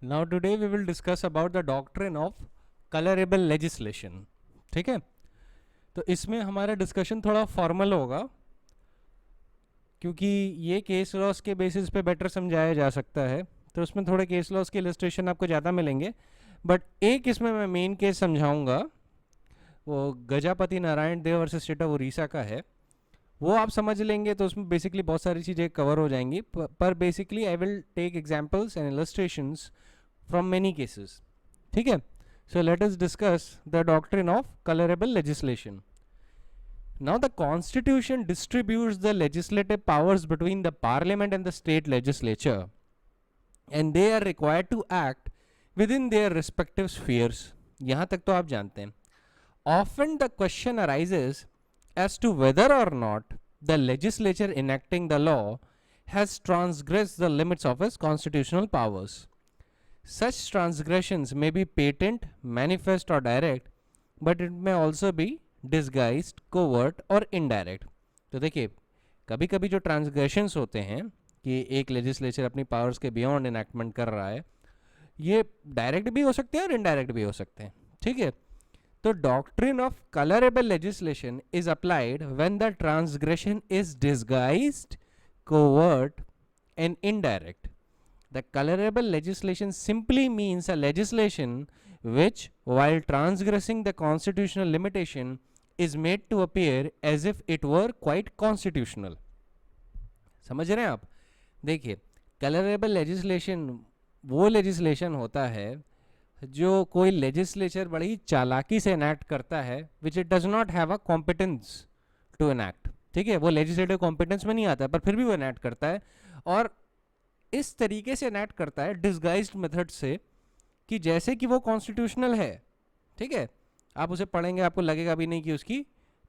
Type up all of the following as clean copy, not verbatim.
Now today we will discuss about the doctrine of colorable legislation. ठीक है, तो इसमें हमारा डिस्कशन थोड़ा फॉर्मल होगा क्योंकि ये केस लॉस के बेसिस पे बेटर समझाया जा सकता है, तो उसमें थोड़े केस लॉस के इलस्ट्रेशन आपको ज़्यादा मिलेंगे। बट एक इसमें मैं मेन केस समझाऊंगा, वो गजापति नारायण देव वर्सेस स्टेट ऑफ उड़ीसा का है। वो आप समझ लेंगे तो उसमें बेसिकली बहुत सारी चीज़ें कवर हो जाएंगी, पर basically I will take examples and illustrations from many cases. ठीक है, so let us discuss the doctrine of colorable legislation. Now the constitution distributes the legislative powers between the parliament and the state legislature, and they are required to act within their respective spheres. यहाँ तक तो आप जानते हैं. Often the question arises as to whether or not the legislature enacting the law has transgressed the limits of its constitutional powers. Such transgressions may be patent, manifest or direct, but it may also be disguised, covert और indirect. तो देखिए, कभी कभी जो transgressions होते हैं कि एक लेजिस्लेचर अपनी पावर्स के बियॉन्ड इनैक्टमेंट कर रहा है, ये डायरेक्ट भी हो सकते हैं और इनडायरेक्ट भी हो सकते हैं. ठीक है, तो doctrine of colourable legislation is applied when the transgression is disguised, covert and indirect. The colorable legislation simply means a legislation which, while transgressing the constitutional limitation, is made to appear as if it were quite constitutional. समझ रहे हैं आप? देखिए, colorable legislation वो legislation होता है जो कोई legislature बड़ी चालाकी से enact करता है, which it does not have a competence to enact. ठीक है, वो legislative competence में नहीं आता है, पर फिर भी वो enact करता है, और इस तरीके से एनैक्ट करता है डिस्गाइज्ड मेथड से कि जैसे कि वो कॉन्स्टिट्यूशनल है. ठीक है, आप उसे पढ़ेंगे आपको लगेगा भी नहीं कि उसकी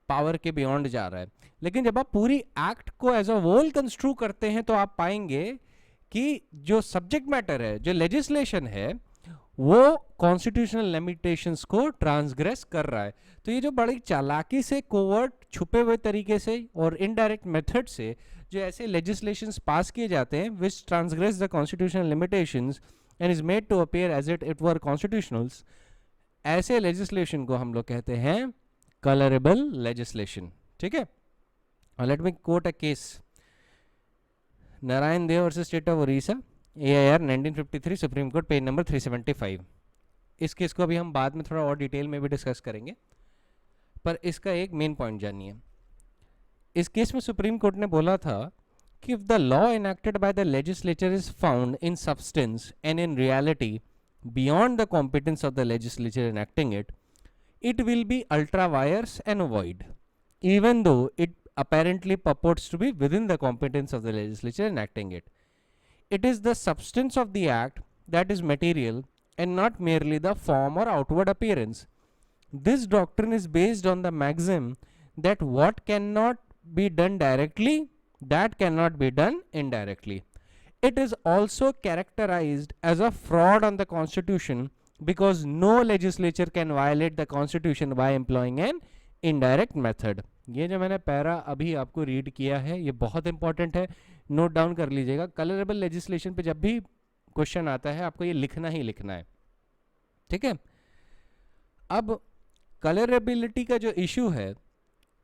पावर के बियॉन्ड जा रहा है, लेकिन जब आप पूरी एक्ट को एज अ होल कंस्ट्रू करते हैं तो आप पाएंगे कि जो सब्जेक्ट मैटर है, जो लेजिस्लेशन है, वो कॉन्स्टिट्यूशनल लिमिटेशंस को ट्रांसग्रेस कर रहा है. तो ये जो बड़ी चालाकी से, कोवर्ट, छुपे हुए तरीके से और इनडायरेक्ट मेथड से जो ऐसे लेजिस्लेशंस पास किए जाते हैं which transgress the constitutional limitations and is made to appear as it were constitutionals, ऐसे लेजिस्लेशन को हम लोग कहते हैं कलरेबल लेजिस्लेशन. ठीक है, let me quote a case. Narayan Dev versus state of Orissa, AIR 1953, supreme court, page number 375. इस case को अभी हम बाद में थोड़ा और डिटेल में भी डिस्कस करेंगे, पर इसका एक मेन पॉइंट जानिए. इस केस में सुप्रीम कोर्ट ने बोला था कि if the law enacted by the legislature is found in substance and in reality beyond the competence of the legislature enacting it, it will be ultra vires and void, even though it apparently purports to be within the competence of the legislature enacting it. It is the substance of the act that is material and not merely the form or outward appearance. This doctrine is based on the maxim that what cannot be done directly, that cannot be done indirectly. It is also characterized as a fraud on the Constitution because no legislature can violate the Constitution by employing an indirect method. ये जो मैंने para अभी आपको read किया है, ये बहुत important है, नोट डाउन कर लीजिएगा. कलरेबल लेजिस्लेशन पे जब भी क्वेश्चन आता है आपको ये लिखना ही लिखना है. ठीक है, अब कलरेबिलिटी का जो इशू है,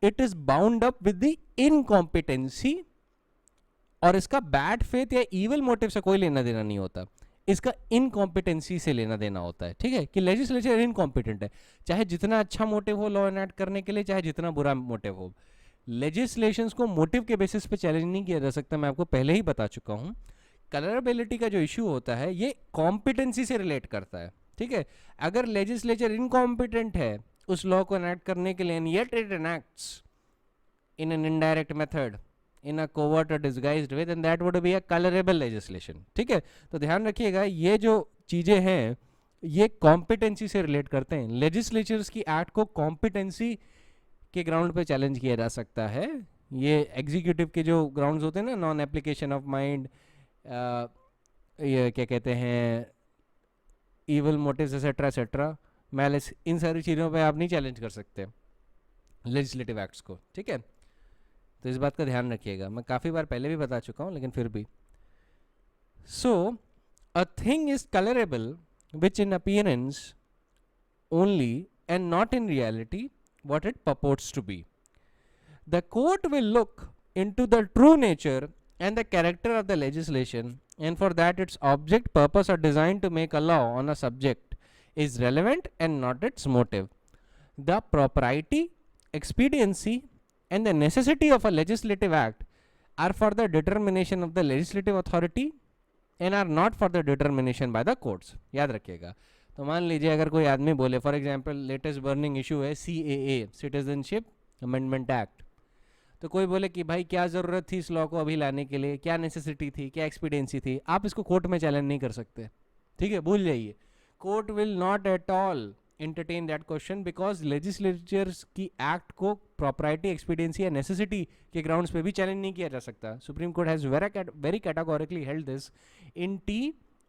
it is bound up with the incompetency, और इसका बैड फेथ या इविल मोटिव से कोई लेना देना नहीं होता, इसका इनकॉम्पिटेंसी से लेना देना होता है. ठीक है, कि लेजिस्लेचर इनकॉम्पिटेंट है, चाहे जितना अच्छा मोटिव हो लॉ एनैक्ट करने के लिए, चाहे जितना बुरा मोटिव हो. लेजिस्लेशंस को मोटिव के बेसिस पे चैलेंज नहीं किया जा सकता, मैं आपको पहले ही बता चुका हूं. कलरेबिलिटी का जो इशू होता है ये कॉम्पिटेंसी से रिलेट करता है. ठीक है, अगर लेजिस्लेचर इनकॉम्पिटेंट है उस लॉ को एनैक्ट करने के लिए, and yet it enacts in an indirect method, in a covert or disguised way, then that would be a colorable legislation. ठीक है, तो ध्यान रखिएगा ये जो चीज़ें हैं ये कॉम्पिटेंसी से रिलेट करते हैं. लेजिस्लेचर्स की एक्ट को कॉम्पिटेंसी के ग्राउंड पे चैलेंज किया जा सकता है. ये एग्जीक्यूटिव के जो ग्राउंड्स होते हैं ना, नॉन एप्लीकेशन ऑफ माइंड, ये क्या कहते हैं, evil motives etcetera etcetera, malice, इन सारी चीज़ों पे आप नहीं चैलेंज कर सकते लेजिस्लेटिव एक्ट्स को. ठीक है, तो इस बात का ध्यान रखिएगा. मैं काफ़ी बार पहले भी बता चुका हूँ लेकिन फिर भी. सो a thing is colorable which in appearance only and not in reality what it purports to be. The court will look into the true nature and the character of the legislation, and for that its object, purpose, or design to make a law on a subject is relevant and not its motive. The propriety, expediency, and the necessity of a legislative act are for the determination of the legislative authority and are not for the determination by the courts. याद रखिएगा. तो मान लीजिए अगर कोई आदमी बोले, for example latest burning issue है CAA, सिटीजनशिप अमेंडमेंट एक्ट, तो कोई बोले कि भाई क्या ज़रूरत थी इस लॉ को अभी लाने के लिए, क्या नेसेसिटी थी, क्या एक्सपीडियंसी थी, आप इसको कोर्ट में चैलेंज नहीं कर सकते. ठीक है, भूल जाइए. Court will not at all entertain that question because legislatures की एक्ट को propriety, expediency या necessity के grounds पे भी चैलेंज नहीं किया जा सकता. Supreme Court has very categorically held this in T.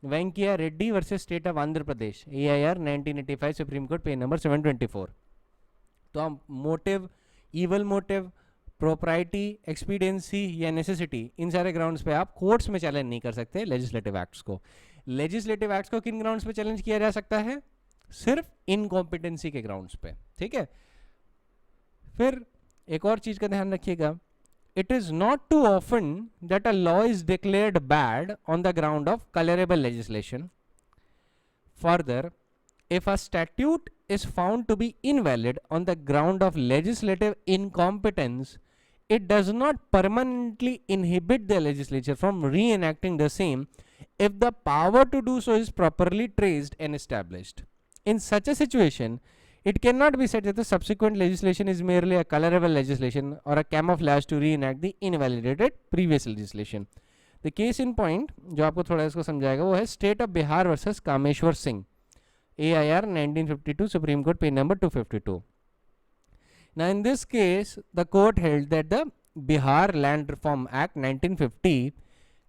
Venkaiah Reddy versus State of Andhra Pradesh, AIR 1985, Supreme Court, page number 724. तो हम motive, evil motive, propriety, expediency या necessity, इन सारे grounds पे आप courts में चैलेंज नहीं कर सकते legislative acts को. Legislative acts को किन grounds पे चैलेंज किया जा सकता है? सिर्फ इनकॉम्पिटेंसी के ग्राउंड्स पे. ठीक है, फिर एक और चीज का ध्यान रखिएगा. It is not too often that a law is declared bad on the ground of colourable legislation. Further, if a statute is found to be invalid on the ground of legislative incompetence, it does not permanently inhibit the legislature from reenacting the same if the power to do so is properly traced and established. In such a situation, it cannot be said that the subsequent legislation is merely a colorable legislation or a camouflage to reenact the invalidated previous legislation. The case in point जो आपको थोड़ा इसको समझाएगा वो है state of Bihar versus Kameshwar Singh, AIR 1952, Supreme Court, page number 252. Now in this case, the court held that the Bihar Land Reform Act 1950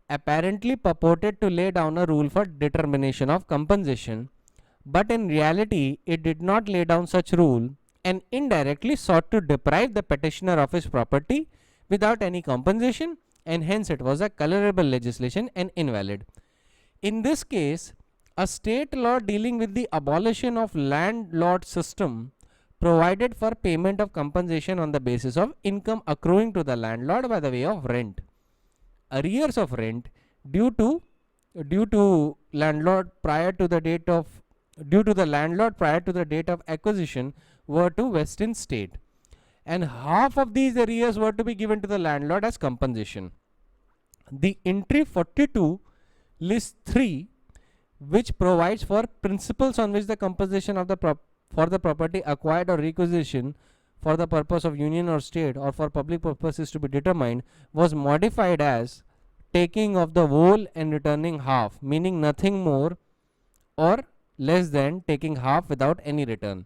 apparently purported to lay down a rule for determination of compensation, but in reality it did not lay down such rule and indirectly sought to deprive the petitioner of his property without any compensation, and hence it was a colorable legislation and invalid. In this case, a state law dealing with the abolition of landlord system provided for payment of compensation on the basis of income accruing to the landlord by the way of rent. Arrears of rent due to landlord prior to the date of acquisition were to vest in state, and half of these arrears were to be given to the landlord as compensation. The entry 42 list 3, which provides for principles on which the compensation of the for the property acquired or requisition for the purpose of union or state or for public purposes to be determined, was modified as taking of the whole and returning half, meaning nothing more or less than taking half without any return.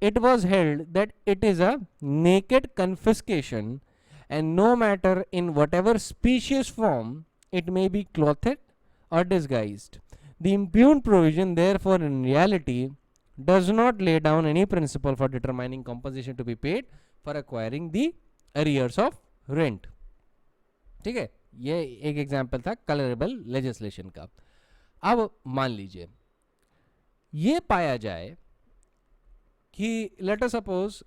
It was held that it is a naked confiscation, and no matter in whatever specious form it may be clothed or disguised. The impugned provision therefore in reality does not lay down any principle for determining compensation to be paid for acquiring the arrears of rent. ठीक है, ये एक example था colourable legislation का. अब मान लीजिए ये पाया जाए कि लेट अस सपोज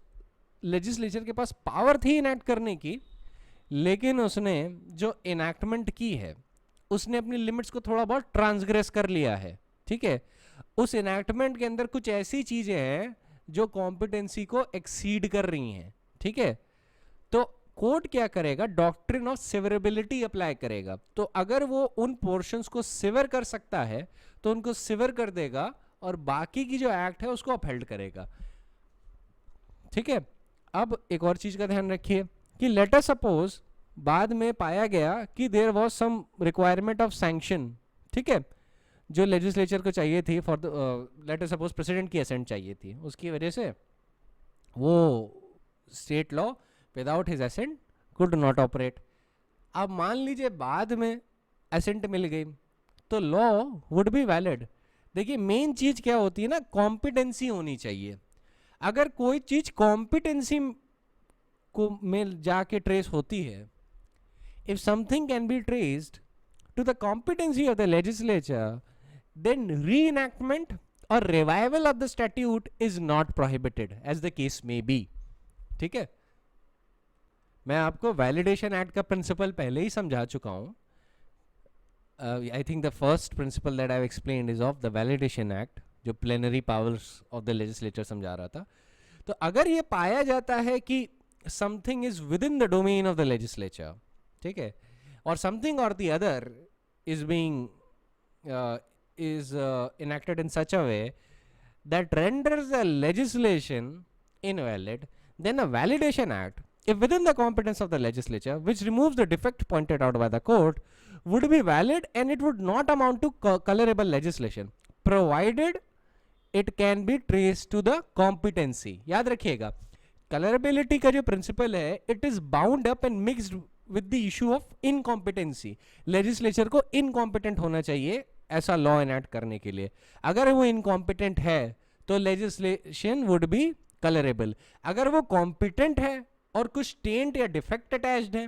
लेजिस्लेचर के पास पावर थी इनैक्ट करने की, लेकिन उसने जो इनैक्टमेंट की है उसने अपनी लिमिट्स को थोड़ा बहुत ट्रांसग्रेस कर लिया है. ठीक है, उस इनैक्टमेंट के अंदर कुछ ऐसी चीजें हैं जो कॉम्पिटेंसी को एक्सीड कर रही हैं. ठीक है, तो कोर्ट क्या करेगा, डॉक्ट्रिन ऑफ सिवरेबिलिटी अप्लाई करेगा. तो अगर वो उन पोर्शंस को सिवर कर सकता है तो उनको सिवर कर देगा और बाकी की जो एक्ट है उसको अपहेल्ड करेगा. ठीक है, अब एक और चीज का ध्यान रखिए कि लेट अस सपोज बाद में पाया गया कि there was some requirement of sanction. ठीक है, जो लेजिस्लेचर को चाहिए थी for the let us suppose president की असेंट चाहिए थी, उसकी वजह से वो state law without his assent could not operate. अब मान लीजिए बाद में असेंट मिल गई तो लॉ वुड बी वैलिड. देखिए मेन चीज क्या होती है ना, कॉम्पिटेंसी होनी चाहिए. अगर कोई चीज कॉम्पिटेंसी को में जाके ट्रेस होती है, if something can be traced to the competency of the legislature, then reenactment or revival of the statute is not prohibited as the case may be. ठीक है, मैं आपको वैलिडेशन एक्ट का प्रिंसिपल पहले ही समझा चुका हूँ. I think the first principle that I have explained is of the validation act, जो plenary powers of the legislature समझा रहा था. तो अगर ये पाया जाता है कि something is with in the domain of the legislature, ठीक है, और समथिंग और the other is being enacted in such a way that renders the legislation invalid, then a validation act, if within the competence of the legislature, which removes the defect pointed out by the court, would be valid and it would not amount to colorable legislation, provided it can be traced to the competency. याद रखिएगा, colorability का जो principle है, it is bound up and mixed with the issue of incompetency. legislature को incompetent होना चाहिए ऐसा law enact करने के लिए. अगर वो इनकॉम्पिटेंट है तो लेजिस्लेशन वुड बी कलरेबल. अगर वो कॉम्पिटेंट है और कुछ टेंट या डिफेक्ट अटैच्ड है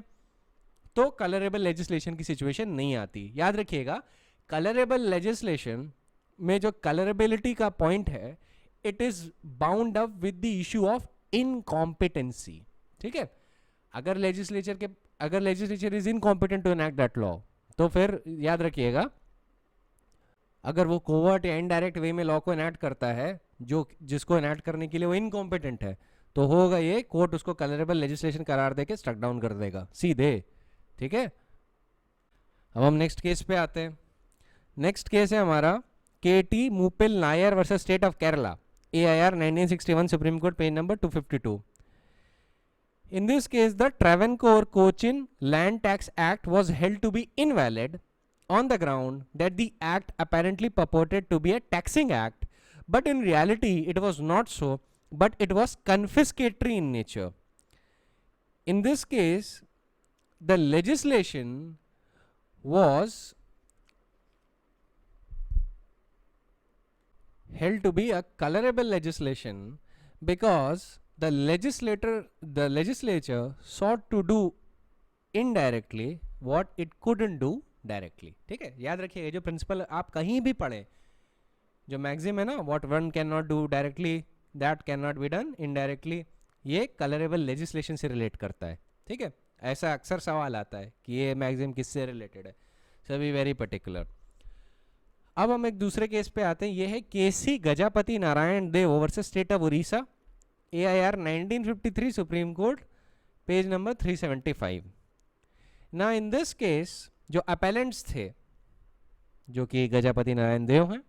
तो कलरेबल लेजिस्लेशन की सिचुएशन नहीं आती. याद रखिएगा, कलरेबल लेजिस्लेशन में जो कलरेबिलिटी का पॉइंट है, it is bound up with the issue of incompetency. ठीक है, अगर legislature is incompetent to enact that law, तो फिर याद रखिएगा, अगर वो कोवर्ट या इनडायरेक्ट वे में लॉ को एनैक्ट करता है जो जिसको एनैक्ट करने के लिए वो इनकॉम्पिटेंट है, तो होगा ये, कोर्ट उसको कलरेबल लेजिस्लेशन करार देके स्ट्रक डाउन कर देगा सीधे. ठीक है, अब हम नेक्स्ट केस पे आते हैं. नेक्स्ट केस है हमारा KT Moopil Nair versus state of Kerala, AIR 1961, supreme court, page number 252. In this case, the Travancore Cochin Land Tax Act was held to be invalid on the ground that the act apparently purported to be a taxing act, but in reality it was not so, but it was confiscatory in nature. In this case, the legislation was held to be a colorable legislation because the legislature sought to do indirectly what it couldn't do directly. ठीक है, याद रखिएगा, जो principal आप कहीं भी पढ़े, जो मैक्सिम है ना, what one cannot do directly that cannot be done indirectly, ये कलरेबल लेजिस्लेशन से रिलेट करता है. ठीक है, ऐसा अक्सर सवाल आता है कि ये मैक्सिम किससे रिलेटेड है, सो बी वेरी पर्टिकुलर. अब हम एक दूसरे केस पे आते हैं. ये है KC Gajapati Narayan Dev versus state of Orissa, AIR 1953, supreme court, page number 375. ना इन दिस केस जो अपेलेंट्स थे, जो कि गजापति नारायण देव हैं,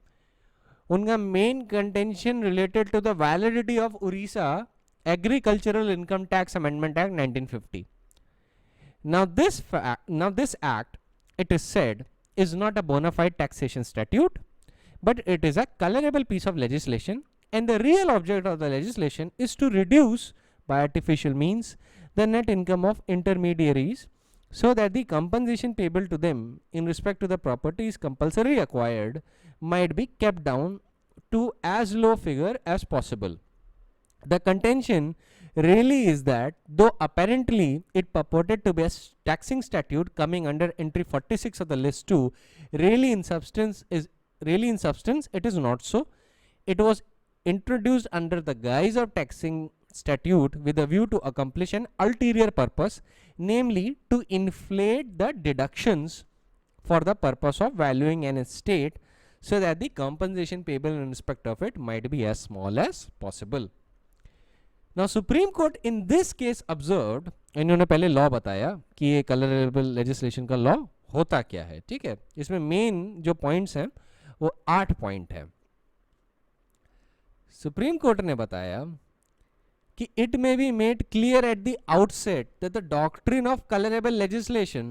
उनका main contention related to the validity of Orissa agricultural income tax amendment act 1950. Now this act, it is said, is not a bona fide taxation statute, but it is a colorable piece of legislation, and the real object of the legislation is to reduce by artificial means the net income of intermediaries so that the compensation payable to them in respect to the properties compulsorily acquired might be kept down to as low figure as possible. The contention really is that though apparently it purported to be a taxing statute coming under entry 46 of the list 2, really in substance it is not so. It was introduced under the guise of taxing statute with a view to accomplish an ulterior purpose, namely to inflate the deductions for the purpose of valuing an estate so that the compensation payable in respect of it might be as small as possible. Now Supreme Court in this case observed, इन्होंने पहले law बताया कि ये colourable legislation का law होता क्या है. ठीक है, इसमें मेन जो पॉइंट्स हैं वो 8 पॉइंट है. सुप्रीम कोर्ट ने बताया कि it may be made clear at the outset that the doctrine of colorable legislation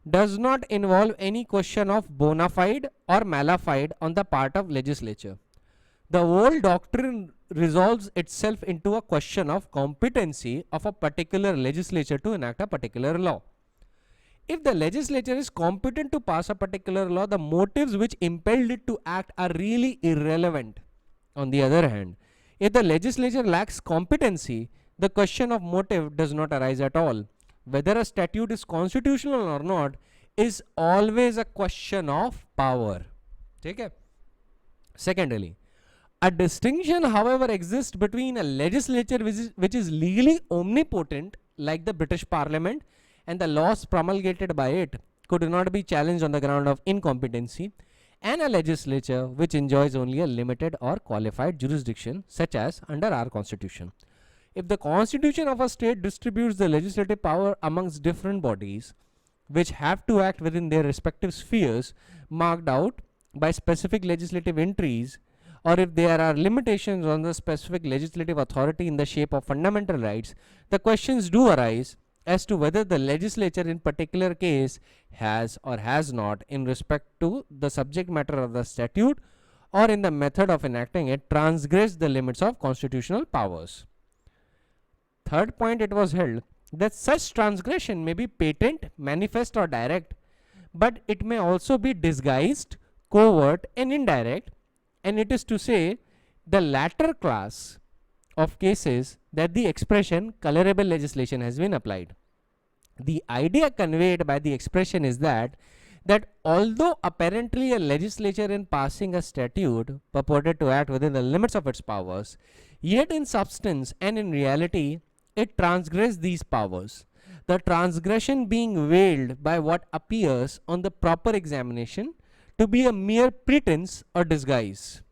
does not involve any question of bona fide or mala fide on the part of legislature. The whole doctrine resolves itself into a question of competency of a particular legislature to enact a particular law. If the legislature is competent to pass a particular law, the motives which impelled it to act are really irrelevant. On the other hand, if the legislature lacks competency, the question of motive does not arise at all. Whether a statute is constitutional or not is always a question of power. ठीक है, Secondly, a distinction, however, exists between a legislature which is legally omnipotent, like the British Parliament, and the laws promulgated by it could not be challenged on the ground of incompetency, and a legislature which enjoys only a limited or qualified jurisdiction, such as under our constitution. If the constitution of a state distributes the legislative power amongst different bodies, which have to act within their respective spheres marked out by specific legislative entries, or if there are limitations on the specific legislative authority in the shape of fundamental rights, the questions do arise as to whether the legislature in particular case has or has not, in respect to the subject matter of the statute or in the method of enacting it, transgressed the limits of constitutional powers. Third point, it was held that such transgression may be patent, manifest, or direct, but it may also be disguised, covert, and indirect, and it is to say the latter class of cases that the expression colorable legislation has been applied. The idea conveyed by the expression is that although apparently a legislature in passing a statute purported to act within the limits of its powers, yet in substance and in reality it transgressed these powers, the transgression being veiled by what appears on the proper examination to be a mere pretense or disguise.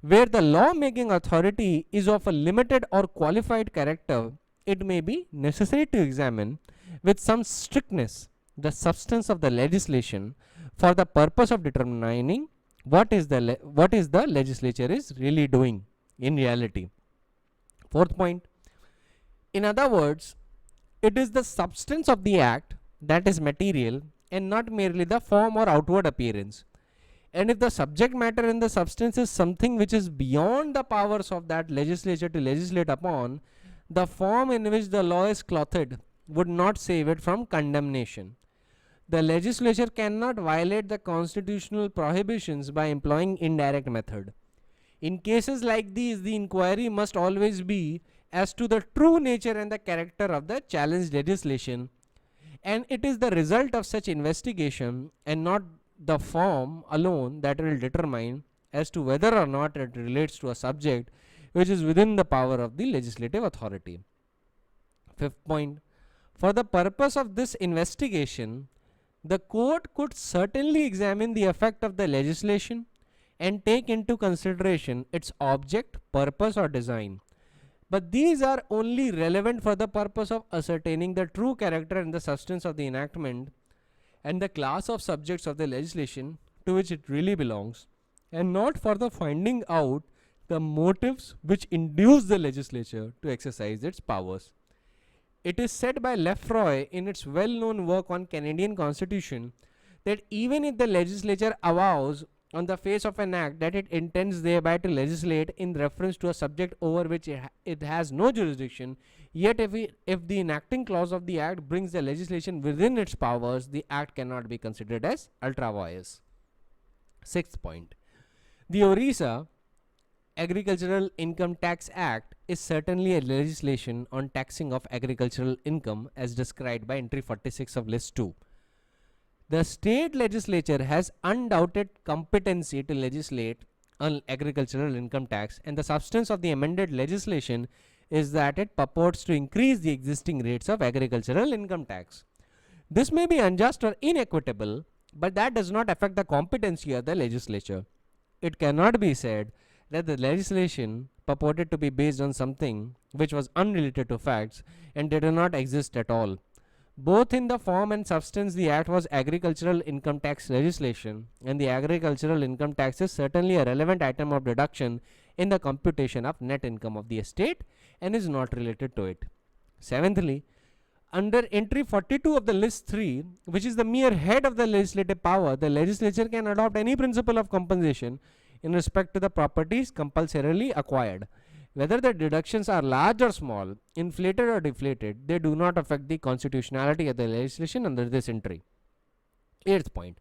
Where the law-making authority is of a limited or qualified character, it may be necessary to examine with some strictness the substance of the legislation for the purpose of determining what is the legislature is really doing in reality. Fourth point, in other words, it is the substance of the act that is material and not merely the form or outward appearance. And if the subject matter and the substance is something which is beyond the powers of that legislature to legislate upon, the form in which the law is clothed would not save it from condemnation. The legislature cannot violate the constitutional prohibitions by employing indirect method. In cases like these, the inquiry must always be as to the true nature and the character of the challenged legislation, and it is the result of such investigation and not the form alone that will determine as to whether or not it relates to a subject which is within the power of the legislative authority. Fifth point, for the purpose of this investigation, the court could certainly examine the effect of the legislation and take into consideration its object, purpose, or design. But these are only relevant for the purpose of ascertaining the true character and the substance of the enactment and the class of subjects of the legislation to which it really belongs, and not for the finding out the motives which induce the legislature to exercise its powers. It is said by Lefroy in its well-known work on Canadian Constitution that even if the legislature avows on the face of an act that it intends thereby to legislate in reference to a subject over which it has no jurisdiction, yet if the enacting clause of the act brings the legislation within its powers, the act cannot be considered as ultra vires. Sixth point, the Orissa Agricultural Income Tax Act is certainly a legislation on taxing of agricultural income as described by entry 46 of list 2. The state legislature has undoubted competency to legislate on agricultural income tax, and the substance of the amended legislation is that it purports to increase the existing rates of agricultural income tax. This may be unjust or inequitable, but that does not affect the competency of the legislature. It cannot be said that the legislation purported to be based on something which was unrelated to facts and did not exist at all. Both in the form and substance, the act was agricultural income tax legislation, and the agricultural income tax is certainly a relevant item of deduction in the computation of net income of the estate and is not related to it. Seventhly, under entry 42 of the list 3, which is the mere head of the legislative power, the legislature can adopt any principle of compensation in respect to the properties compulsorily acquired. Whether the deductions are large or small, inflated or deflated, they do not affect the constitutionality of the legislation under this entry. Eighth point,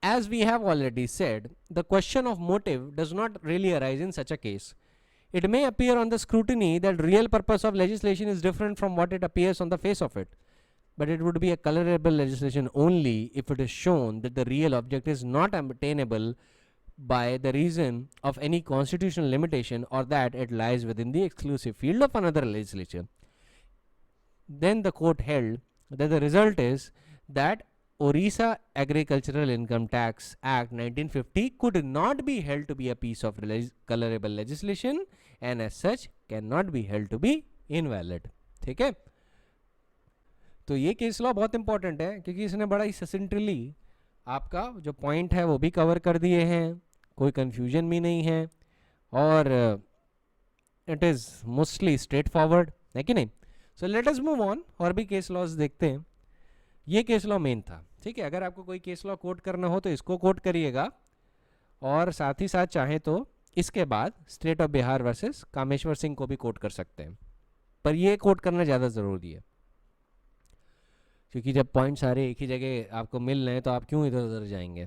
as we have already said, the question of motive does not really arise in such a case. It may appear on the scrutiny that real purpose of legislation is different from what it appears on the face of it, but it would be a colorable legislation only if it is shown that the real object is not attainable by the reason of any constitutional limitation or that it lies within the exclusive field of another legislature. Then the court held that the result is that Orissa Agricultural Income Tax Act 1950 could not be held to be a piece of colorable legislation and as such cannot be held to be invalid. ठीक है, तो ये case law बहुत important है क्योंकि इसने बड़ा ही ससेंटली आपका जो पॉइंट है वो भी कवर कर दिए हैं, कोई कंफ्यूजन भी नहीं है और it is mostly straight forward है कि नहीं. So let us move on, और भी केस लॉज देखते हैं. ये केस लॉ मेन था. ठीक है, अगर आपको कोई केस लॉ कोट करना हो तो इसको कोट करिएगा और साथ ही साथ चाहे तो इसके बाद state of Bihar versus Kameshwar Singh को भी कोट कर सकते हैं, पर ये कोट करना ज़्यादा ज़रूरी है क्योंकि जब पॉइंट सारे एक ही जगह आपको मिल रहे हैं तो आप क्यों इधर उधर जाएंगे.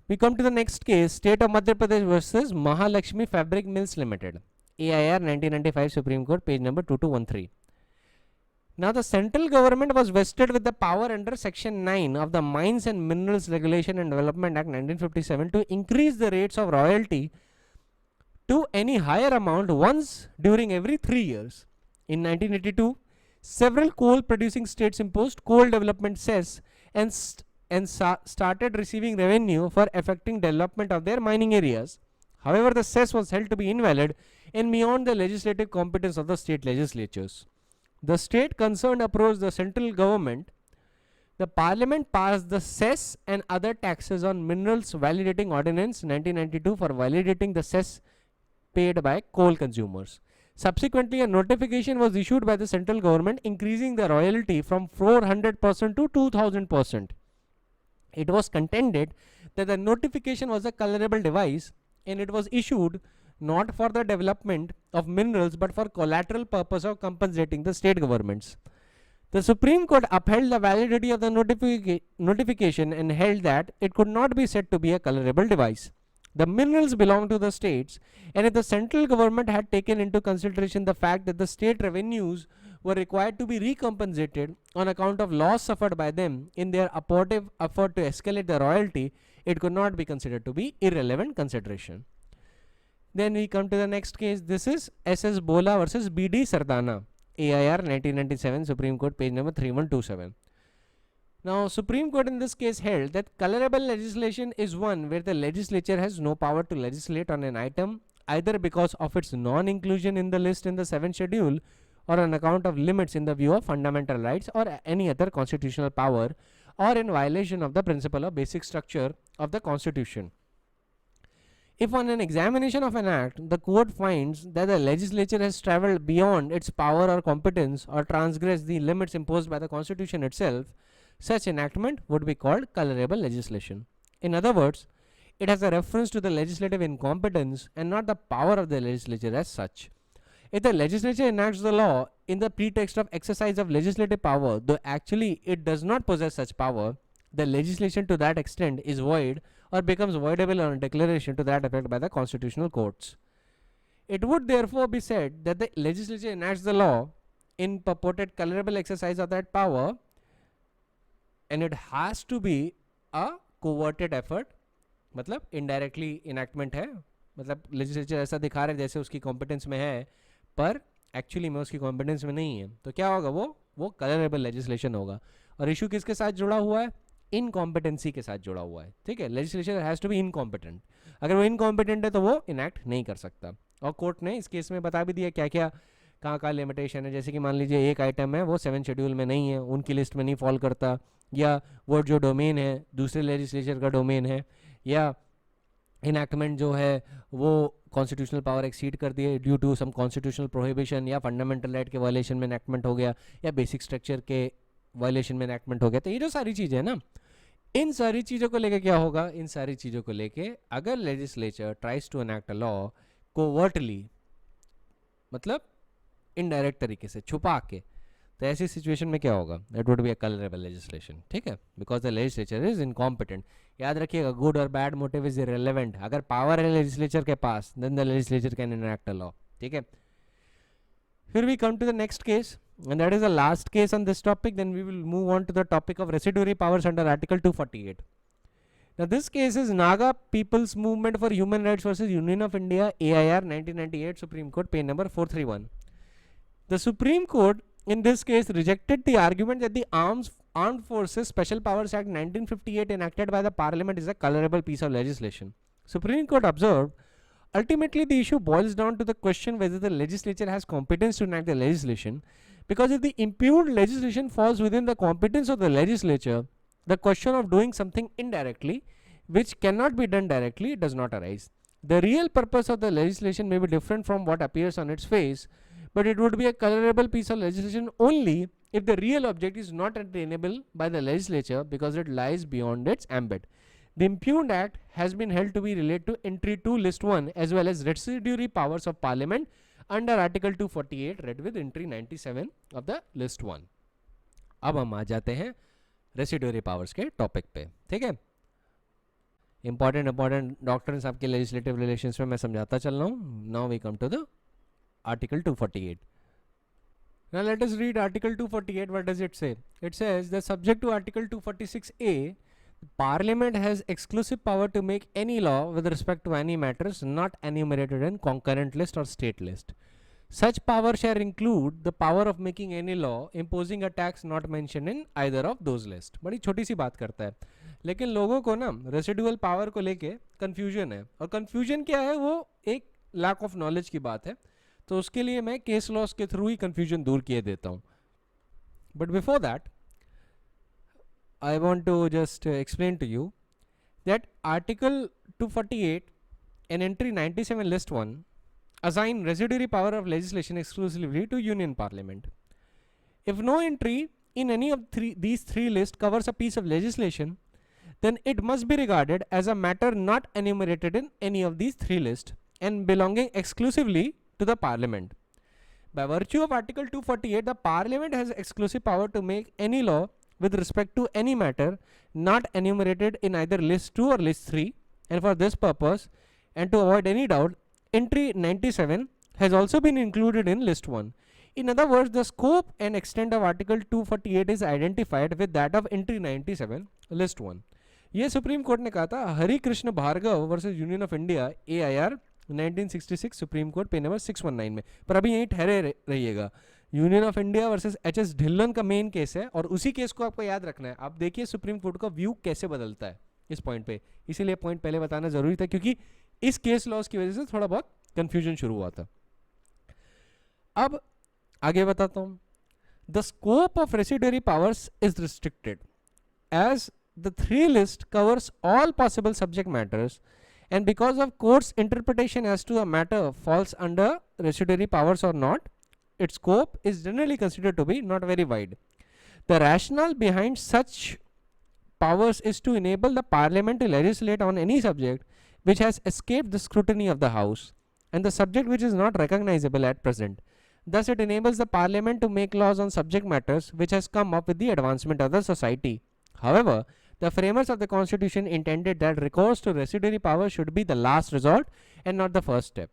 We come to the next case, state of Madhya Pradesh versus Mahalakshmi fabric mills limited, AIR 1995, Supreme Court, page number 2213. Now the central government was vested with the power under section 9 of the Mines and Minerals Regulation and Development Act 1957 to increase the rates of royalty to any higher amount once during every 3 years. In 1982, several coal producing states imposed coal development cess and started receiving revenue for affecting development of their mining areas. However, the cess was held to be invalid and beyond the legislative competence of the state legislatures. The state concerned approached the central government. The parliament passed the cess and other taxes on minerals validating ordinance 1992 for validating the cess paid by coal consumers. Subsequently, a notification was issued by the central government increasing the royalty from 400% to 2000%. It was contended that the notification was a colorable device and it was issued not for the development of minerals but for collateral purpose of compensating the state governments. The Supreme Court upheld the validity of the notification and held that it could not be said to be a colorable device. The minerals belong to the states, and if the central government had taken into consideration the fact that the state revenues were required to be recompensated on account of loss suffered by them in their abortive effort to escalate the royalty, it could not be considered to be irrelevant consideration. Then we come to the next case. This is SS Bola versus BD Sardana, AIR 1997, Supreme Court, page number 3127. Now, Supreme Court in this case held that colorable legislation is one where the legislature has no power to legislate on an item either because of its non-inclusion in the list in the 7th schedule or on account of limits in the view of fundamental rights or any other constitutional power or in violation of the principle of basic structure of the Constitution. If on an examination of an act, the court finds that the legislature has travelled beyond its power or competence or transgressed the limits imposed by the Constitution itself, such enactment would be called colorable legislation. In other words, it has a reference to the legislative incompetence and not the power of the legislature as such. If the legislature enacts the law in the pretext of exercise of legislative power, though actually it does not possess such power, the legislation to that extent is void or becomes voidable on declaration to that effect by the constitutional courts. It would therefore be said that the legislature enacts the law in purported colorable exercise of that power, and it has to be a coverted effort, मतलब indirectly enactment है, मतलब legislature ऐसा दिखा रहे जैसे उसकी competence में है पर actually में उसकी competence में नहीं है, तो क्या होगा, वो colorable legislation होगा. और issue किसके साथ जुड़ा हुआ है, इनकॉम्पिटेंसी के साथ जुड़ा हुआ है. ठीक है, legislature has to be incompetent. अगर वो इनकॉम्पिटेंट है तो वो इनैक्ट नहीं कर सकता. और कोर्ट ने इस केस में बता भी दिया क्या क्या कहाँ लिमिटेशन है. जैसे कि मान लीजिए एक आइटम है वो 7 शेड्यूल में नहीं है, उनकी लिस्ट में नहीं फॉल करता, या वो जो डोमेन है दूसरे लेजिस्लेचर का डोमेन है, या इनैक्टमेंट जो है वो कॉन्स्टिट्यूशनल पावर एक्सीड कर दिए due to some constitutional prohibition, या फंडामेंटल राइट के वायलेशन में इनैक्टमेंट हो गया, या बेसिक स्ट्रक्चर के वायलेशन में इनैक्टमेंट हो गया. तो ये जो सारी चीज़ें हैं ना, इन सारी चीज़ों को लेके क्या होगा, इन सारी चीज़ों को लेके अगर legislature tries to enact a law covertly, मतलब इनडायरेक्ट तरीके से छुपा के, तो ऐसी सिचुएशन में क्या होगा, that would be a colourable legislation. ठीक है, because the legislature is incompetent. याद रखिएगा, good or bad motive is irrelevant. अगर पावर है लेजिस्लेचर के पास, then the legislature can enact a law. ठीक है, फिर we come to the next case, and that is the last case on this topic. Then we will move on to the topic of residuary powers under Article 248. Now this case is Naga People's Movement for Human Rights versus Union of India, AIR 1998, Supreme Court, page number 431. The Supreme Court in this case rejected the argument that the Armed Forces Special Powers Act 1958 enacted by the Parliament is a colorable piece of legislation. Supreme Court observed, ultimately the issue boils down to the question whether the legislature has competence to enact the legislation, because if the impugned legislation falls within the competence of the legislature, the question of doing something indirectly which cannot be done directly does not arise. The real purpose of the legislation may be different from what appears on its face, but it would be a colorable piece of legislation only if the real object is not attainable by the legislature because it lies beyond its ambit. The impugned act has been held to be related to entry 2 list 1 as well as residuary powers of parliament under article 248 read with entry 97 of the list 1. अब हम आ जाते हैं residuary powers के topic पे, ठीक है. Important doctrines आपके लेजिस्लेटिव रिलेशंस में मैं समझाता चल रहा हूँ. Now we come to the article 248. Now let us read article 248. What does it say? It says that subject to article 246A, Parliament has exclusive power to make any law with respect to any matters not enumerated in concurrent list or state list. Such power shall include the power of making any law imposing a tax not mentioned in either of those lists. बड़ी छोटी सी बात करता है, लेकिन लोगों को ना residual power को लेके कंफ्यूजन है, और कंफ्यूजन क्या है, वो एक लैक ऑफ नॉलेज की बात है. तो उसके लिए मैं केस लॉस के थ्रू ही कंफ्यूजन दूर किए देता हूँ. But before that I want to just explain to you that article 248 and entry 97 list 1 assign residuary power of legislation exclusively to union parliament. If no entry in any of these three lists covers a piece of legislation, then it must be regarded as a matter not enumerated in any of these three lists and belonging exclusively to the parliament. By virtue of article 248, the parliament has exclusive power to make any law with respect to any matter not enumerated in either list 2 or list 3, and for this purpose and to avoid any doubt, entry 97 has also been included in list 1. In other words, the scope and extent of article 248 is identified with that of entry 97 list 1. ये supreme court ने कहा था Hari Krishna Bhargava versus union of India AIR 1966 supreme court page number 619 में. पर अभी यहीं ठहरे रहिएगा. Union of India versus HS Dhillon का मेन केस है, और उसी केस को आपको याद रखना है. आप देखिए सुप्रीम कोर्ट का व्यू कैसे बदलता है इस पॉइंट पे, इसीलिए पॉइंट पहले बताना जरूरी था, क्योंकि इस केस लॉस की वजह से थोड़ा बहुत कंफ्यूजन शुरू हुआ था. अब आगे बताता हूं. The scope of residuary powers is restricted as the three list covers all possible subject matters, and because of court's interpretation as to a matter falls under residuary powers or not, its scope is generally considered to be not very wide. The rationale behind such powers is to enable the parliament to legislate on any subject which has escaped the scrutiny of the house and the subject which is not recognizable at present. Thus it enables the parliament to make laws on subject matters which has come up with the advancement of the society. However, the framers of the constitution intended that recourse to residuary power should be the last resort and not the first step.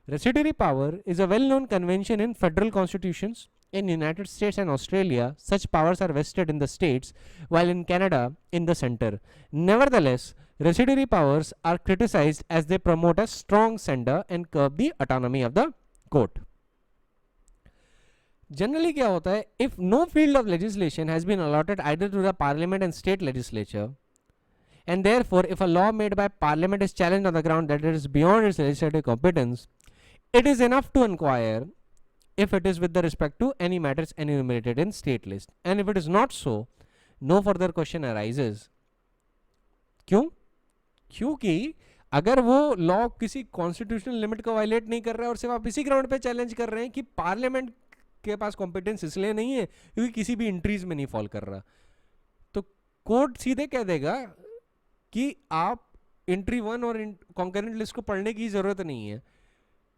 Residuary power is a well-known convention in federal constitutions. In United States and Australia, such powers are vested in the states, while in Canada, in the center. Nevertheless, residuary powers are criticized as they promote a strong center and curb the autonomy of the court. Generally क्या होता है, if no field of legislation has been allotted either to the parliament and state legislature, and therefore if a law made by parliament is challenged on the ground that it is beyond its legislative competence, it is enough to inquire if it is with the respect to any matters enumerated in state list, and if it is not so, no further question arises. क्यों? क्योंकि अगर वो law किसी constitutional limit को violet नहीं कर रहा है और सिर्फ आप इसी ग्राउंड पे चैलेंज कर रहे हैं कि पार्लियामेंट के पास कॉम्पिटेंस इसलिए नहीं है क्योंकि किसी भी इंट्रीज में नहीं फॉल कर रहा, तो कोर्ट सीधे कह देगा कि आप एंट्री 1 और कॉन्करेंट लिस्ट को पढ़ने की जरूरत नहीं है,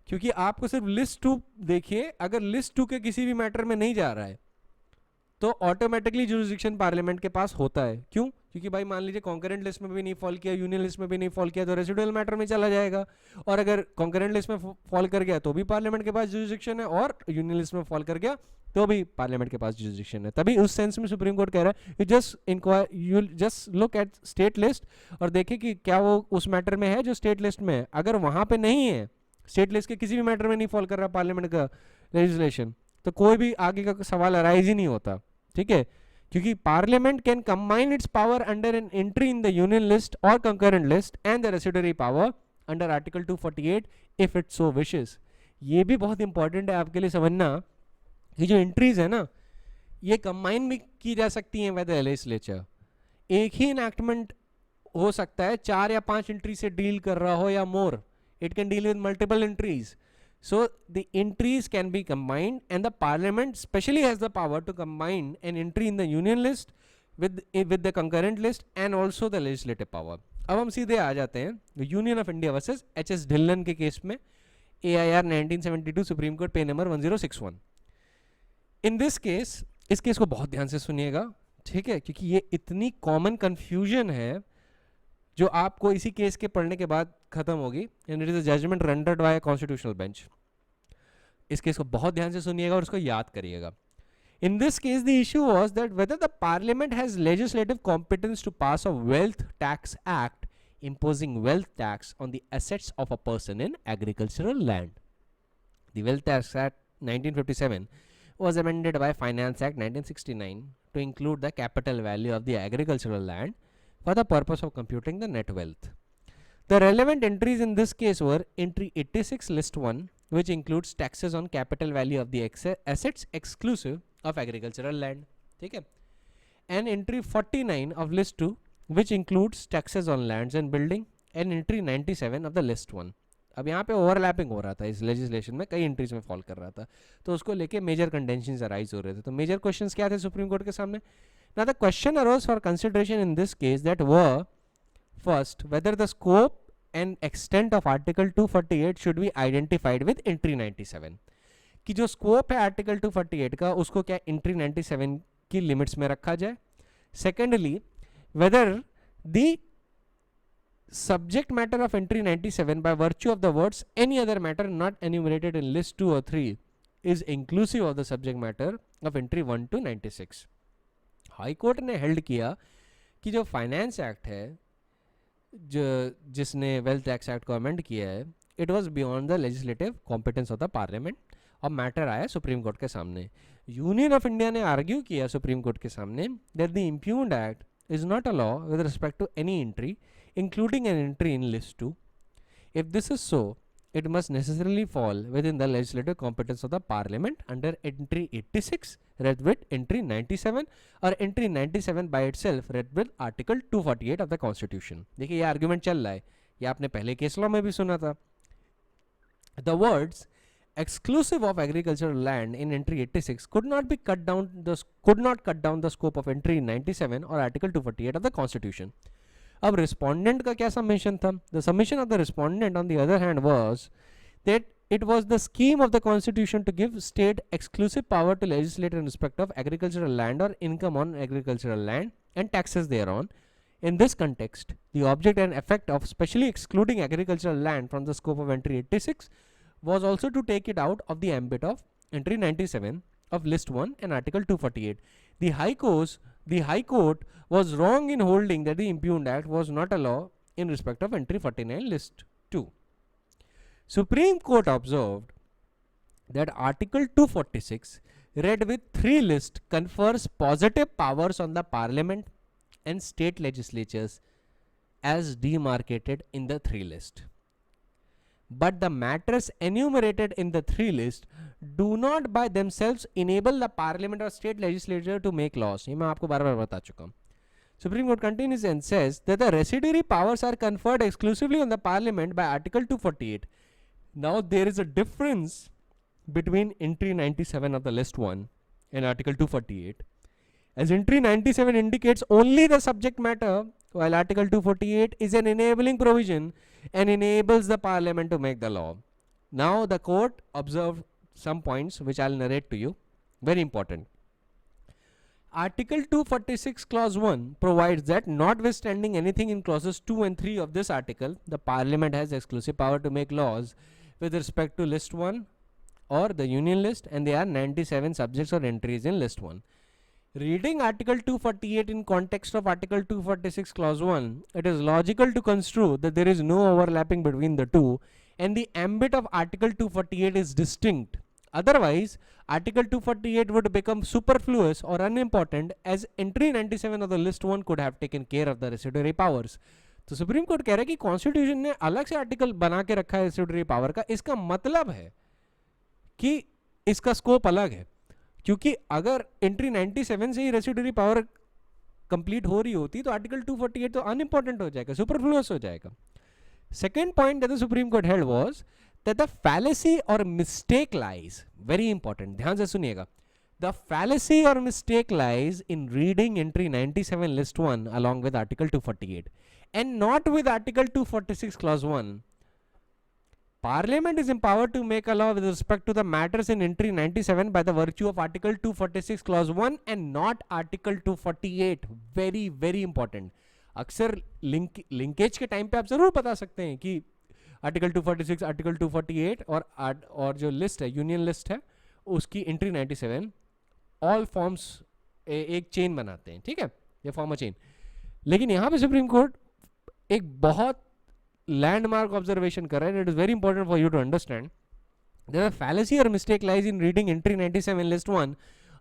क्योंकि आपको सिर्फ लिस्ट 2 देखिए. अगर लिस्ट 2 के किसी भी मैटर में नहीं जा रहा है तो ऑटोमेटिकली जुरिसडिक्शन पार्लियामेंट के पास होता है. क्यों? क्योंकि भाई मान लीजिए कॉन्करेंट लिस्ट में भी नहीं फॉल किया, यूनियन लिस्ट में भी नहीं फॉल किया, तो रेसिडुअल मैटर में चला जाएगा, और अगर कॉन्करेंट लिस्ट में फॉल कर गया तो भी पार्लियामेंट के पास जुरिसडिक्शन है, और यूनियन लिस्ट में फॉल कर गया तो भी पार्लियामेंट के पास जुरिडिक्शन है। तभी उस सेंस में सुप्रीम कोर्ट कह रहा है you just inquire, you just look at state list और देखें कि क्या वो उस मैटर में है जो स्टेट लिस्ट में है। अगर वहां पे नहीं है, स्टेट लिस्ट के किसी भी मैटर में नहीं फॉल कर रहा पार्लियामेंट का लेजिस्लेशन, तो कोई भी आगे का सवाल अराइज ही नहीं होता, ठीक है। क्योंकि parliament can combine its power under an entry in the union list or concurrent list and the residuary power under article 248 if it so wishes. ये भी बहुत इंपॉर्टेंट है आपके लिए समझना, ये जो एंट्रीज है ना, ये कंबाइन भी की जा सकती हैं बाय द लेजिस्लेचर। एक ही इनैक्टमेंट हो सकता है 4 या 5 एंट्री से डील कर रहा हो या more, it can deal with multiple entries. So the entries can be combined and the parliament specially has the power to combine an entry in the union list with the concurrent list and also the legislative power. अब हम सीधे आ जाते हैं union of India versus HS. Dhillon के case में, AIR 1972 supreme court page number 1061। In this case, इस case को बहुत ध्यान से सुनिएगा, ठीक है, क्योंकि ये इतनी कॉमन कंफ्यूजन है जो आपको इसी केस के पढ़ने के बाद खत्म होगी। And it is a judgement rendered by constitutional bench. इस केस को बहुत ध्यान से सुनिएगा और उसको याद करिएगा। In this case, the issue was that whether the parliament has legislative competence to pass a wealth tax act imposing wealth tax on the assets of a person in agricultural land. The Wealth Tax Act 1957 was amended by Finance Act 1969 to include the capital value of the agricultural land for the purpose of computing the net wealth. The relevant entries in this case were entry 86 list 1, which includes taxes on capital value of the assets exclusive of agricultural land, ठीक है, and entry 49 of list 2, which includes taxes on lands and building, and entry 97 of the list 1. अब यहाँ पे overlapping हो रहा था इस legislation में, कई एंट्रीज में फॉल कर रहा था, तो उसको लेके मेजर कंटेंशंस अराइज हो रहे थे। तो मेजर क्वेश्चंस क्या थे सुप्रीम कोर्ट के सामने? Now the question arose for consideration in this case that were, first, whether the scope and extent of Article 248 should be identified with entry 97, कि जो स्कोप है आर्टिकल 248 का उसको क्या एंट्री 97 की लिमिट्स में रखा जाए। Secondly, whether the subject matter of entry 97 by virtue of the words any other matter not enumerated in list 2 or 3 is inclusive of the subject matter of entry 1 to 96. High court ने held किया कि जो finance act है, जो जिसने wealth tax act को amend किया है, it was beyond the legislative competence of the parliament. और मैटर आया सुप्रीम कोर्ट के सामने। यूनियन ऑफ इंडिया ने आर्ग्यू किया सुप्रीम कोर्ट के सामने that the impugned act is not a law with respect to any entry including an entry in list 2. If this is so, it must necessarily fall within the legislative competence of the parliament under entry 86 read with entry 97 or entry 97 by itself read with article 248 of the constitution. देखिए ये argument चल रहा है, ये आपने पहले case law में भी सुना था। The words exclusive of agricultural land in entry 86 could not cut down the scope of entry 97 or article 248 of the constitution. अब रिस्पोंडेंट का क्या सबमिशन था? The submission of the respondent on the other hand was that it was the scheme of the constitution to give state exclusive power to legislate in respect of agricultural land or income on agricultural land and taxes thereon. In this context, the object and effect of specially excluding agricultural land from the scope of entry 86 was also to take it out of the ambit of entry 97 of list 1 and article 248. The High Court was wrong in holding that the impugned act was not a law in respect of entry 49 list 2. Supreme Court observed that article 246 read with 3 list confers positive powers on the parliament and state legislatures as demarcated in the 3 list. But the matters enumerated in the 3 list do not by themselves enable the parliament or state legislature to make laws. ये मैं आपको बार-बार बता चुका हूँ. Supreme Court continues and says that the residuary powers are conferred exclusively on the parliament by article 248. Now there is a difference between entry 97 of the list 1 and article 248. As entry 97 indicates only the subject matter, while article 248 is an enabling provision and enables the parliament to make the law. Now the court observed some points which I'll narrate to you, very important. Article 246 clause 1 provides that notwithstanding anything in clauses 2 and 3 of this article, the parliament has exclusive power to make laws with respect to list 1 or the union list, and there are 97 subjects or entries in list 1. Reading Article 248 in context of Article 246 Clause 1, it is logical to construe that there is no overlapping between the two and the ambit of Article 248 is distinct. Otherwise, Article 248 would become superfluous or unimportant as entry 97 of the list 1 could have taken care of the residuary powers. तो supreme court कह रहा है कि constitution ने अलग से article बना के रखा है रेसिडुअरी पावर का, इसका मतलब है कि इसका स्कोप अलग है, क्योंकि अगर एंट्री 97 से ही रेसिडुअरी पावर कंप्लीट हो रही होती तो आर्टिकल 248 तो अनइम्पोर्टेंट हो जाएगा, सुपरफ्लुअस हो जाएगा. Second point that the supreme court held was that the fallacy or mistake lies, very important, ध्यान से सुनिएगा, the fallacy or mistake lies in reading entry 97 list 1 along with article 248 and not with article 246 clause 1. Parliament is empowered to make a law with respect to the matters in entry 97 by the virtue of article 246 clause 1 and not article 248. very very important. अक्सर linkage के time पे आप जरूर बता सकते हैं कि article 246, article 248 और जो लिस्ट है, यूनियन लिस्ट है, उसकी एंट्री 97 ऑल फॉर्म्स एक चेन बनाते हैं, ठीक है, ये फॉर्म अ चेन. लेकिन यहाँ पे सुप्रीम कोर्ट एक बहुत लैंडमार्क ऑब्जर्वेशन कर रहा है. It is very important for you to understand that the fallacy or mistake lies in reading entry 97 list 1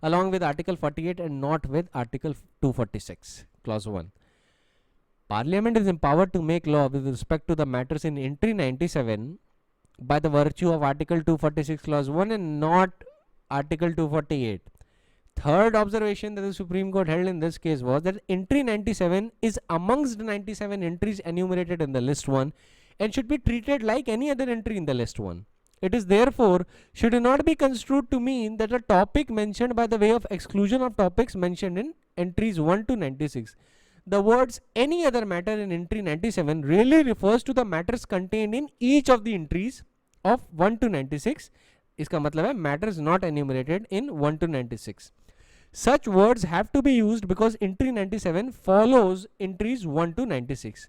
along with article 48 and not with article 246 clause 1. Parliament is empowered to make law with respect to the matters in entry 97 by the virtue of article 246 clause 1 and not article 248. Third observation that the Supreme Court held in this case was that entry 97 is amongst the 97 entries enumerated in the list 1 and should be treated like any other entry in the list 1. It is therefore should not be construed to mean that a topic mentioned by the way of exclusion of topics mentioned in entries 1 to 96. The words any other matter in entry 97 really refers to the matters contained in each of the entries of 1 to 96. इसका मतलब है matters not enumerated in 1 to 96. Such words have to be used because entry 97 follows entries 1 to 96.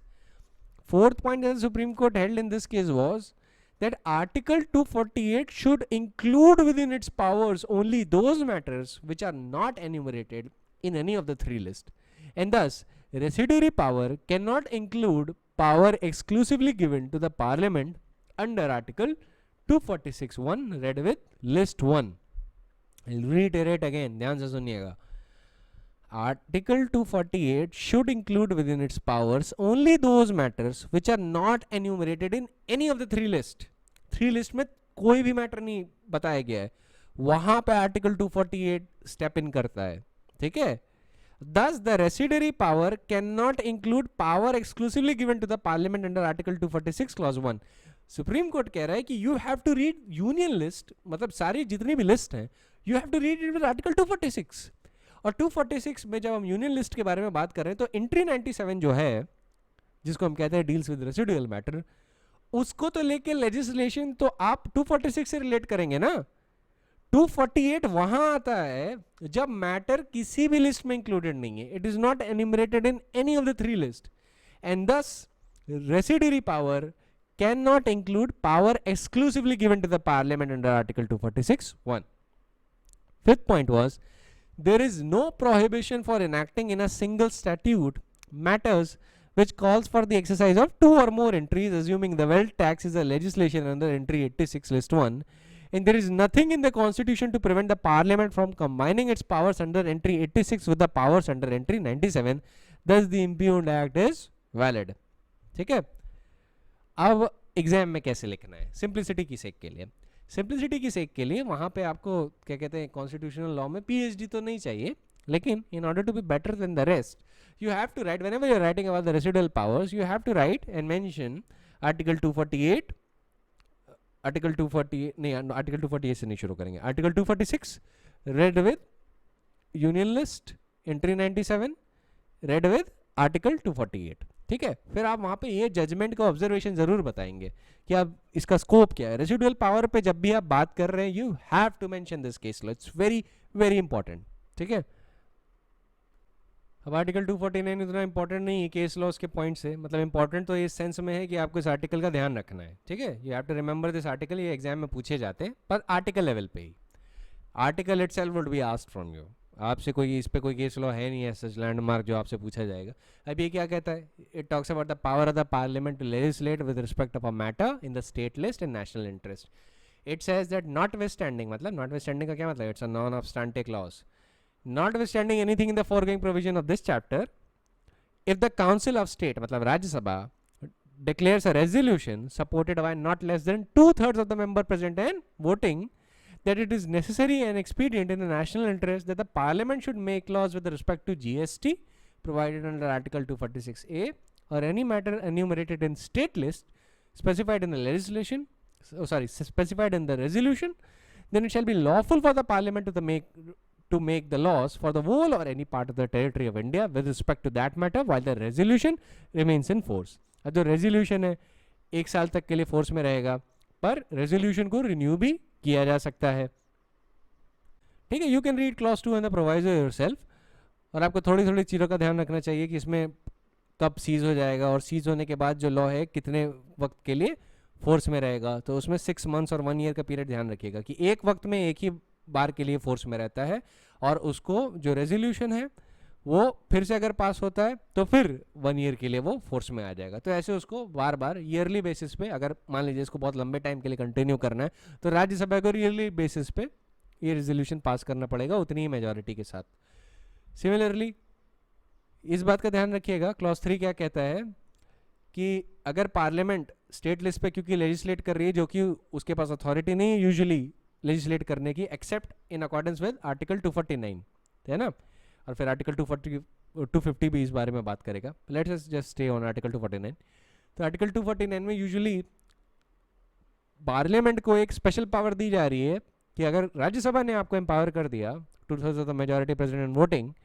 Fourth point that the Supreme Court held in this case was that Article 248 should include within its powers only those matters which are not enumerated in any of the three lists, and thus residuary power cannot include power exclusively given to the Parliament under Article 246(1) read with list 1. I'll reiterate again, ध्यान से सुनिएगा. Article 248 should include within its powers only those matters which are not enumerated in any of the three lists. Three list में कोई भी matter नहीं बताया गया है, वहां पे आर्टिकल 248 स्टेप इन करता है, ठीक है. Thus, the residuary power cannot include power exclusively given to the Parliament under Article 246 clause 1. Supreme court कह रहा है कि you have to read union list, मतलब सारी जितनी भी लिस्ट हैं, you have to read it with Article 246. और 246 में जब हम यूनियन लिस्ट के बारे में बात कर रहे हैं तो एंट्री 97 जो है, जिसको हम कहते हैं डील्स विद रेसिडुअल मैटर, उसको तो लेके लेजिस्लेशन तो आप 246 से रिलेट करेंगे ना. 248 वहां आता है जब मैटर किसी भी लिस्ट में इंक्लूडेड नहीं है, it is not enumerated in any of the three list, and this residuary power can not include power exclusively given to the parliament under article 246(1). Fifth point was there is no prohibition for enacting in a single statute matters which calls for the exercise of two or more entries, assuming the wealth tax is a legislation under entry 86 list 1, and there is nothing in the constitution to prevent the parliament from combining its powers under entry 86 with the powers under entry 97. Thus the impugned act is valid. ठीक है. अब exam में कैसे लिखना है, simplicity की सेक के लिए, सिंप्लिसिटी की सेक के लिए वहाँ पे आपको क्या कहते हैं, कॉन्स्टिट्यूशनल लॉ में पीएचडी तो नहीं चाहिए, लेकिन in order to be better than the rest you have to write, whenever you are writing about the residual powers you have to write and mention article 248, article 248 नहीं, article 248 से नहीं शुरू करेंगे, article 246 read with union list entry 97 read with article 248, ठीक है. फिर आप वहाँ पे ये जजमेंट का ऑब्जर्वेशन जरूर बताएंगे कि आप इसका स्कोप क्या है. रेसिडुअल पावर पे जब भी आप बात कर रहे हैं you have to mention this case law, it's very very important, ठीक है. अब आर्टिकल 249 इतना इंपॉर्टेंट नहीं है केस लॉस के पॉइंट से, मतलब इंपॉर्टेंट तो इस सेंस में है कि आपको इस आर्टिकल का ध्यान रखना है, ठीक है। You have to remember this article, ये एग्जाम में पूछे जाते हैं पर आर्टिकल लेवल पे ही। Article itself would be asked from you, आपसे कोई इस पे कोई केस लॉ है नहीं है सच लैंडमार्क जो आपसे पूछा जाएगा। अब ये क्या कहता है, it talks about the power of the parliament to legislate with respect of a matter in the state list and national interest. It says that notwithstanding, मतलब नॉटविथस्टैंडिंग का क्या मतलब, it's a non obstante clause, notwithstanding anything in the foregoing provision of this chapter, if the council of state मतलब Rajya Sabha declares a resolution supported by not less than 2/3 of the member present and voting that it is necessary and expedient in the national interest that the parliament should make laws with respect to GST provided under article 246A or any matter enumerated in state list specified in the legislation, specified in the resolution, then it shall be lawful for the parliament to make the laws for the whole or any part of the territory of India with respect to that matter while the resolution remains in force। अब जो resolution है 1 साल तक के लिए force में रहेगा, पर रेजोल्यूशन को रिन्यू भी किया जा सकता है, ठीक है। You can read clause 2 and the proviso yourself, और आपको थोड़ी थोड़ी चीज़ों का ध्यान रखना चाहिए कि इसमें कब सीज हो जाएगा और सीज होने के बाद जो लॉ है कितने वक्त के लिए फोर्स में रहेगा। तो उसमें 6 months और 1 year का पीरियड ध्यान रखिएगा कि एक वक्त में एक ही बार के लिए फोर्स में रहता है, और उसको जो रेजोल्यूशन है वो फिर से अगर पास होता है तो फिर 1 year के लिए वो फोर्स में आ जाएगा। तो ऐसे उसको बार बार ईयरली बेसिस पे, अगर मान लीजिए इसको बहुत लंबे टाइम के लिए कंटिन्यू करना है तो राज्यसभा को ईयरली बेसिस पे ये रेजोल्यूशन पास करना पड़ेगा उतनी ही मेजॉरिटी के साथ। सिमिलरली इस बात का ध्यान रखिएगा, क्लॉज 3 क्या कहता है कि अगर पार्लियामेंट स्टेट लिस्ट पे क्योंकि लेजिस्लेट कर रही है, जो कि उसके पास अथॉरिटी नहीं है यूजुअली लेजिस्लेट करने की, accept in accordance with article 249, है ना, और फिर आर्टिकल 250 भी इस बारे में बात करेगा। Let's us just stay on article 249। तो आर्टिकल 249 में यूजुअली पार्लियामेंट को एक स्पेशल पावर दी जा रही है कि अगर राज्यसभा ने आपको एम्पावर कर दिया 2/3 of the majority present in voting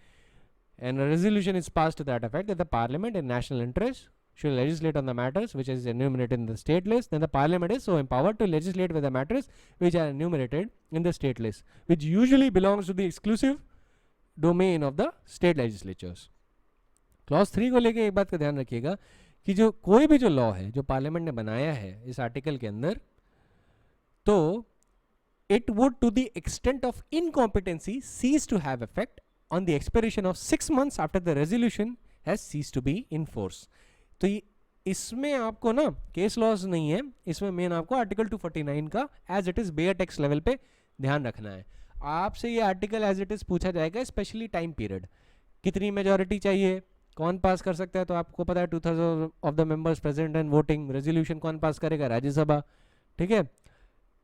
and a resolution is passed to that effect that the parliament in national interest should legislate on the matters which is enumerated in the state list, then the parliament is so empowered to legislate with the matters which are enumerated in the state list, which usually belongs to the exclusive domain of the state legislatures। Clause 3 को लेके एक बात का ध्यान रखिएगा कि जो कोई भी जो लॉ है जो पार्लियामेंट ने बनाया है इस आर्टिकल के अंदर, तो it would to the extent of incompetency cease to have effect on the expiration of 6 months after the resolution has ceased to be in force। तो इसमें आपको ना केस लॉस नहीं है, इसमें मेन आपको आर्टिकल 249 का as it is bare text level पे ध्यान रखना है। आपसे ये आर्टिकल एज इट इज पूछा जाएगा, स्पेशली टाइम पीरियड, कितनी मेजॉरिटी चाहिए, कौन पास कर सकता है, तो आपको पता है 2/3 of the members present and voting, resolution कौन पास करेगा, राज्यसभा, ठीक है।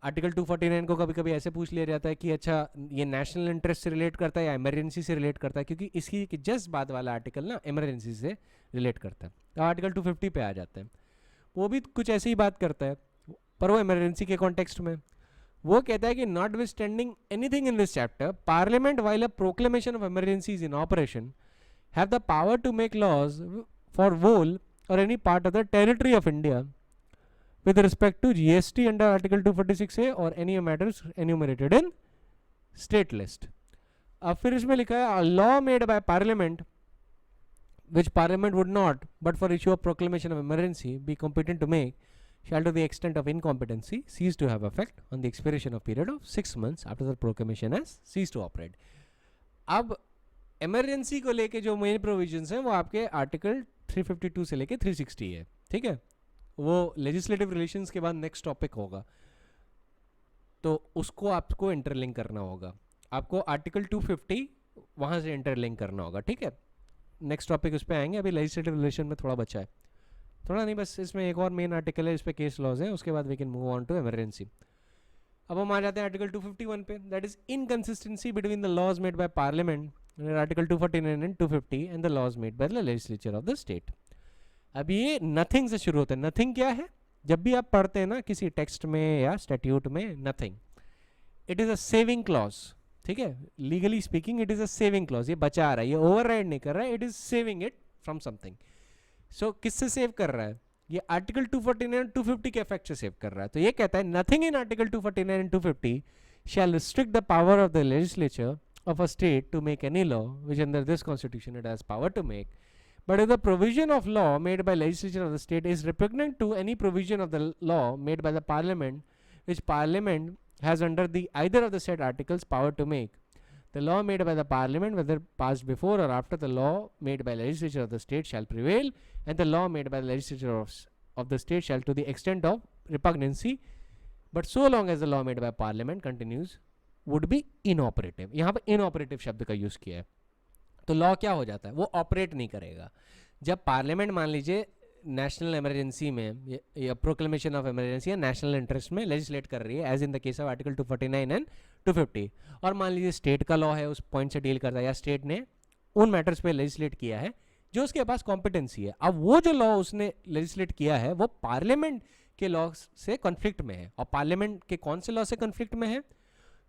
आर्टिकल 249 को कभी कभी ऐसे पूछ लिया जाता है कि अच्छा ये नेशनल इंटरेस्ट से रिलेट करता है या इमरजेंसी से रिलेट करता है, क्योंकि इसकी जस्ट बाद वाला आर्टिकल ना इमरजेंसी से रिलेट करता है। तो आर्टिकल 250 पे आ जाते हैं, वो भी कुछ ऐसी ही बात करता है, पर वो इमरजेंसी के कॉन्टेक्स्ट में। वो कहता है कि notwithstanding anything in this chapter, parliament while a proclamation of emergencies in operation have the power to make laws for whole or any part of the territory of India with respect to GST under article 246A or any matters enumerated in state list। अब फिर इसमें लिखा है a law made by parliament which parliament would not but for issue of proclamation of emergency be competent to make shall to the extent of incompetency cease to have effect on the expiration of period of 6 months after the proclamation has ceased to operate। अब emergency को लेके जो main provisions हैं वो आपके article 352 से लेके 360 है, ठीक है। वो लेजिस्लेटिव रिलेशंस के बाद नेक्स्ट टॉपिक होगा, तो उसको आपको इंटरलिंक करना होगा, आपको आर्टिकल 250 वहाँ से इंटरलिंक करना होगा, ठीक है। नेक्स्ट टॉपिक उस पर आएंगे, अभी लेजिस्लेटिव रिलेशन में थोड़ा बचा है, थोड़ा नहीं बस, इसमें एक और मेन आर्टिकल है, इस पर केस लॉज है, उसके बाद we can move on to emergency. अब हम आ जाते हैं आर्टिकल 251 पे, that is inconsistency between the laws made by parliament, article 249 and 250 and the laws made by the legislature of the state. अब ये नथिंग से शुरू होता है। नथिंग क्या है, जब भी आप पढ़ते हैं ना किसी टेक्स्ट में या स्टैट्यूट में, nothing it is a saving clause, ठीक है। Legally speaking it is a saving clause, ये बचा रहा है, ये ओवरराइड नहीं कर रहा है, it is saving it from something. So किससे सेव कर रहा है, ये आर्टिकल 249 और 250 के इफेक्ट से सेव कर रहा है। तो ये कहता है nothing in article 249 and 250 shall restrict the power of the legislature of a state to make any law which under this constitution it has power to make, but if the provision of law made by legislature of the state is repugnant to any provision of the law made by the parliament which parliament has under the either of the said articles power to make, the law made by the parliament, whether passed before or after the law made by legislature of the state, shall prevail, and the law made by the legislature of the state shall to the extent of repugnancy, but so long as the law made by parliament continues would be inoperative. यहाँ पर inoperative शब्द का use किया है, तो law क्या हो जाता है, वो ऑपरेट नहीं करेगा। जब पार्लियामेंट मान लीजिए नेशनल इमरजेंसी में या प्रोक्लेमेशन ऑफ इमरजेंसी या नेशनल इंटरेस्ट में लेजिस्लेट कर रही है, as in the case of article 249 and 250, और मान लीजिए स्टेट का लॉ है, उस पॉइंट से डील करता है, या स्टेट ने उन मैटर्स पे लेजिस्लेट किया है जो उसके पास कॉम्पिटेंसी है। अब वो जो लॉ उसने लेजिस्लेट किया है वो पार्लियामेंट के लॉ से कॉन्फ्लिक्ट में है, और पार्लियामेंट के कौन से लॉ से कॉन्फ्लिक्ट में है,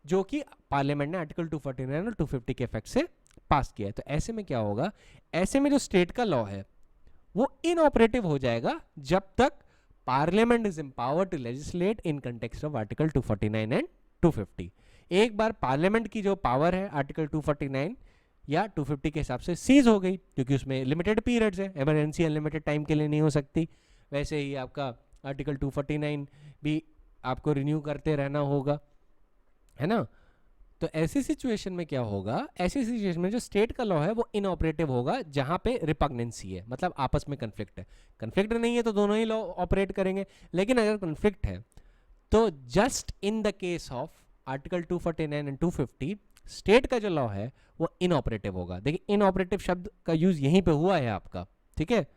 जो कि पार्लियामेंट ने आर्टिकल 249 और 250 के इफेक्ट से पास किया है। तो ऐसे में क्या होगा, ऐसे में जो स्टेट का लॉ है वो इनऑपरेटिव हो जाएगा जब तक parliament is empowered to legislate in context of article 249 and 250। एक बार पार्लियामेंट की जो पावर है आर्टिकल 249 या 250 के हिसाब से सीज हो गई, क्योंकि उसमें लिमिटेड पीरियड्स है, इमरजेंसी अनलिमिटेड टाइम के लिए नहीं हो सकती, वैसे ही आपका आर्टिकल 249 भी आपको रिन्यू करते रहना होगा, है ना। तो ऐसी सिचुएशन में क्या होगा, ऐसी सिचुएशन में जो स्टेट का लॉ है वो इनऑपरेटिव होगा जहां पे रिपग्नेंसी है, मतलब आपस में कन्फ्लिक्ट है। कन्फ्लिक्ट नहीं है तो दोनों ही लॉ ऑपरेट करेंगे, लेकिन अगर कन्फ्लिक्ट है तो just in the case of article 249 and 250 state का जो लॉ है वो इनऑपरेटिव होगा। देखिए इनऑपरेटिव शब्द का यूज यहीं पे हुआ है आपका, ठीक है,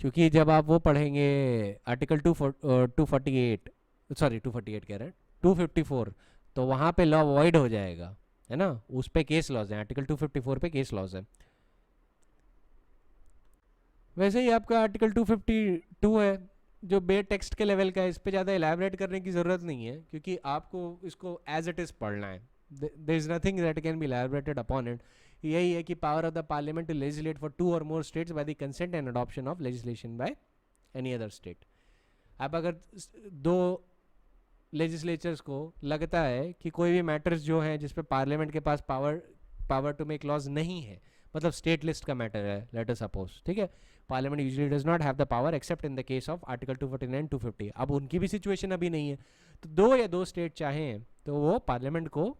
क्योंकि जब आप वो पढ़ेंगे आर्टिकल 248 कह रहे हैं 254, तो वहां पे लॉ वॉइड हो जाएगा, है ना, उस पे केस लॉज है, आर्टिकल 254 पे केस लॉज है। वैसे ही आपका आर्टिकल 252 है जो बे टेक्स्ट के लेवल का है, इस पे ज़्यादा एलैबोरेट करने की ज़रूरत नहीं है, क्योंकि आपको इसको एज इट इज़ पढ़ना है, there is nothing that can be elaborated upon it. यही है कि power of the parliament to legislate for 2 और more states by the consent and adoption of legislation by any other state. अब अगर दो legislatures को लगता है कि कोई भी मैटर्स जो हैं जिस पे पार्लियामेंट के पास पावर टू मेक लॉज नहीं है, मतलब स्टेट लिस्ट का मैटर है, लेट अस सपोज, ठीक है, parliament usually does not have the power accept in the case of article 249 250। अब उनकी भी सिचुएशन अभी नहीं है, तो दो स्टेट चाहें तो वो पार्लियामेंट को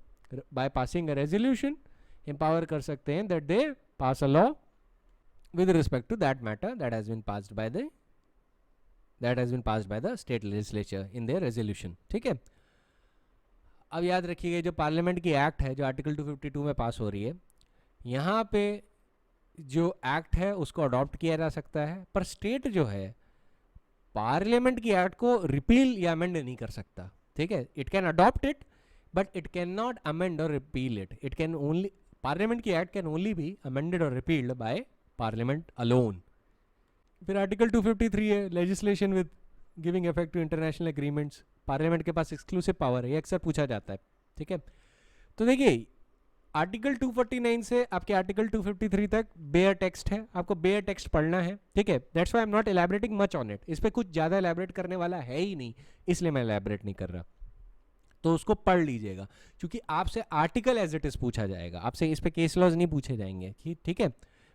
by passing a resolution empower कर सकते हैं that they pass a law with respect to that matter that has been passed by the state legislature in their resolution, ठीक है। अब याद रखिएगा जो पार्लियामेंट की एक्ट है जो आर्टिकल 252 में पास हो रही है, यहाँ पे जो एक्ट है उसको अडॉप्ट किया जा सकता है, पर स्टेट जो है पार्लियामेंट की एक्ट को रिपील या अमेंड नहीं कर सकता, ठीक है। It can adopt it but it can not amend or repeal it. It can only, parliament की act can only be amended or repealed by parliament alone. फिर आर्टिकल 253 है legislation with giving effect to international agreements, parliament के पास exclusive power है, ये अक्सर पूछा जाता है, ठीक है। तो देखिए आर्टिकल 249 से आपके आर्टिकल 253 तक बेयर टेक्स्ट है, आपको बेयर टेक्स्ट पढ़ना है, ठीक है। That's why I am not elaborating much on it, इस पर कुछ ज़्यादा एलैबोरेट करने वाला है ही नहीं, इसलिए मैं एलैबोरेट नहीं कर रहा। तो उसको पढ़ लीजिएगा, क्योंकि आपसे आर्टिकल एज इट इज पूछा जाएगा, आपसे इस पर केस लॉज नहीं पूछे जाएंगे, ठीक है,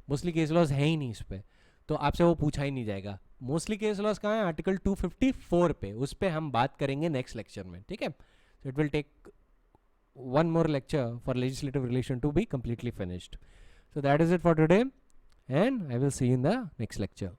मोस्टली केस लॉज है ही नहीं इस पर, तो आपसे वो पूछा ही नहीं जाएगा। मोस्टली केस लॉज कहाँ है, आर्टिकल 254 पे, उस पर हम बात करेंगे नेक्स्ट लेक्चर में, ठीक है। So it will take one more lecture for legislative relation to be completely finished. So that is it for today, and I will see you in the next lecture.